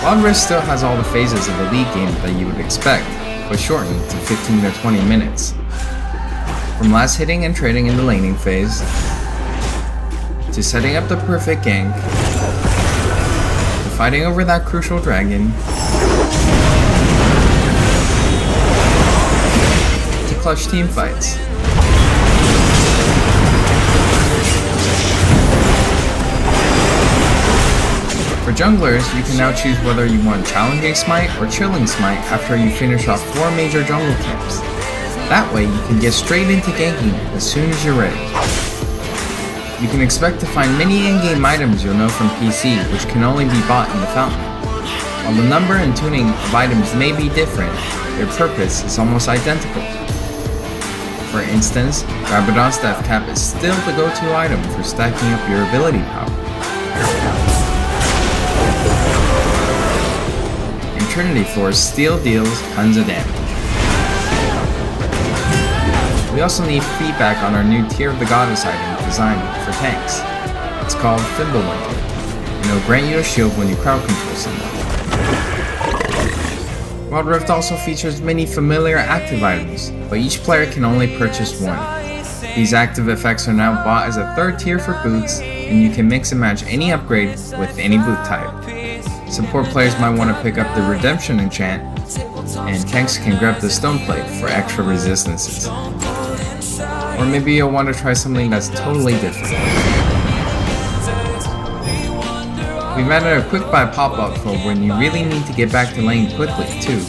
WildRift still has all the phases of a league game that you would expect, but shortened to 15 to 20 minutes. From last hitting and trading in the laning phase, to setting up the perfect gank, to fighting over that crucial dragon, to clutch team fights. For junglers, you can now choose whether you want Challenging Smite or Chilling Smite after you finish off 4 major jungle camps. That way, you can get straight into ganking as soon as you're ready. You can expect to find many in-game items you'll know from PC, which can only be bought in the fountain. While the number and tuning of items may be different, their purpose is almost identical. For instance, Rabadon's Death Cap is still the go-to item for stacking up your ability power. Trinity Force still deals tons of damage. We also need feedback on our new Tear of the Goddess item designed for tanks. It's called Fimbulwinter, and it'll grant you a shield when you crowd control someone. WildRift also features many familiar active items, but each player can only purchase one. These active effects are now bought as a third tier for boots, and you can mix and match any upgrade with any boot type. Support players might want to pick up the Redemption enchant, and tanks can grab the Stone Plate for extra resistances. Or maybe you'll want to try something that's totally different. We've added a quick buy pop-up for when you really need to get back to lane quickly too.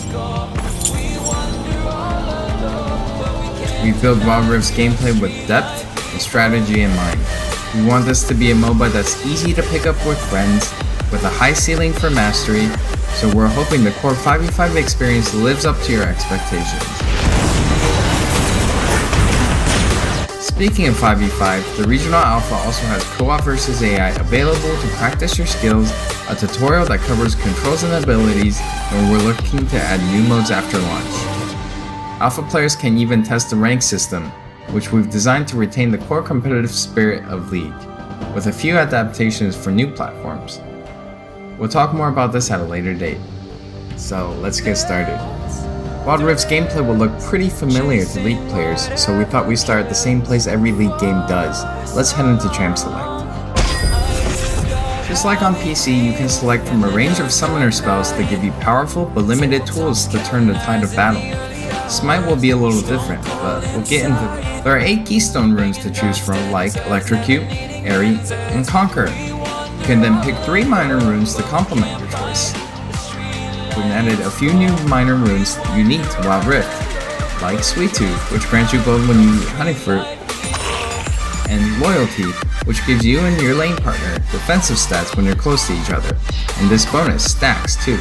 We've built WildRift's gameplay with depth and strategy in mind. We want this to be a MOBA that's easy to pick up with friends, with a high ceiling for mastery, so we're hoping the core 5v5 experience lives up to your expectations. Speaking of 5v5, the Regional Alpha also has co-op versus AI available to practice your skills, a tutorial that covers controls and abilities, and we're looking to add new modes after launch. Alpha players can even test the rank system, which we've designed to retain the core competitive spirit of League, with a few adaptations for new platforms. We'll talk more about this at a later date. So let's get started. WildRift's gameplay will look pretty familiar to League players, so we thought we'd start at the same place every League game does. Let's head into Champ Select. Just like on PC, you can select from a range of summoner spells that give you powerful but limited tools to turn the tide of battle. Smite will be a little different, but we'll get into it. There are 8 Keystone runes to choose from, like Electrocute, Airy, and Conquer. You can then pick 3 minor runes to complement your choice. We've added a few new minor runes unique to WildRift, like Sweet Tooth, which grants you gold when you eat honey fruit, and Loyalty, which gives you and your lane partner defensive stats when you're close to each other, and this bonus stacks too.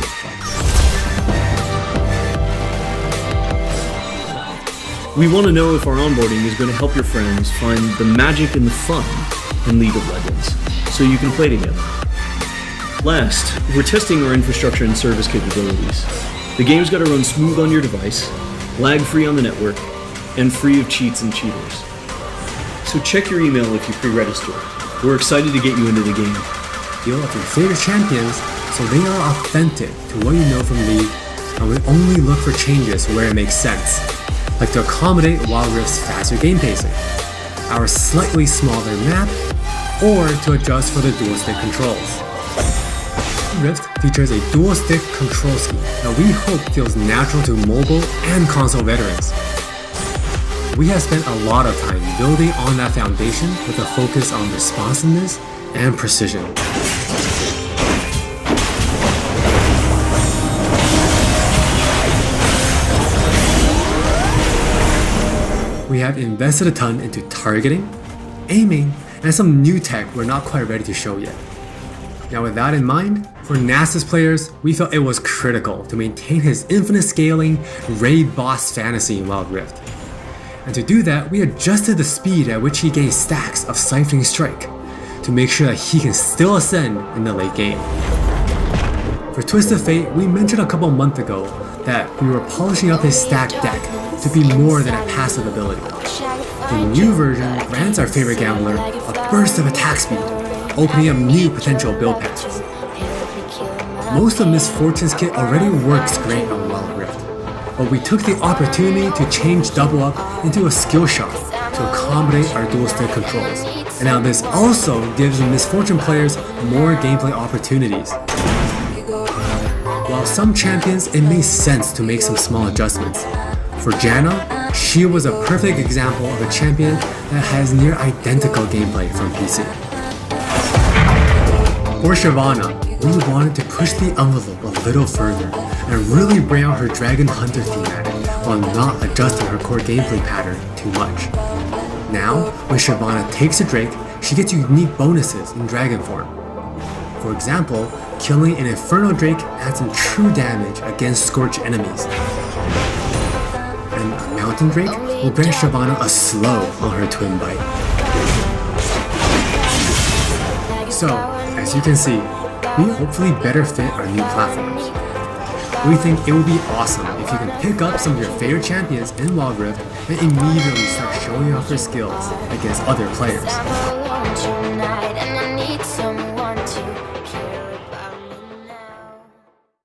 We want to know if our onboarding is going to help your friends find the magic and the fun in League of Legends, so you can play together. Last, we're testing our infrastructure and service capabilities. The game's got to run smooth on your device, lag-free on the network, and free of cheats and cheaters. So check your email if you pre-register. We're excited to get you into the game. You'll have your favorite champions, so they are authentic to what you know from League, and we only look for changes where it makes sense, like to accommodate WildRift's faster game pacing, our slightly smaller map, or to adjust for the dual-stick controls. Rift features a dual-stick control scheme that we hope feels natural to mobile and console veterans. We have spent a lot of time building on that foundation with a focus on responsiveness and precision. We have invested a ton into targeting, aiming, and some new tech we're not quite ready to show yet. Now with that in mind, for Nasus players, we felt it was critical to maintain his infinite scaling raid boss fantasy in WildRift. And to do that, we adjusted the speed at which he gains stacks of Siphoning Strike to make sure that he can still ascend in the late game. For Twisted Fate, we mentioned a couple months ago that we were polishing up his stack deck to be more than a passive ability. The new version grants our favorite gambler a burst of attack speed, opening up new potential build paths. Most of Miss Fortune's kit already works great on WildRift, but we took the opportunity to change Double Up into a skill shot to accommodate our dual stick controls. And now this also gives the Miss Fortune players more gameplay opportunities. While some champions, it made sense to make some small adjustments. For Janna, she was a perfect example of a champion that has near identical gameplay from PC. For Shyvana, we wanted to push the envelope a little further and really bring out her Dragon Hunter thematic while not adjusting her core gameplay pattern too much. Now, when Shyvana takes a Drake, she gets unique bonuses in Dragon form. For example, killing an Inferno Drake adds some true damage against Scorch enemies. And a Mountain Drake will grant Shyvana a slow on her Twin Bite. So, as you can see, we hopefully better fit our new platforms. We think it would be awesome if you can pick up some of your favorite champions in WildRift and immediately start showing off their skills against other players.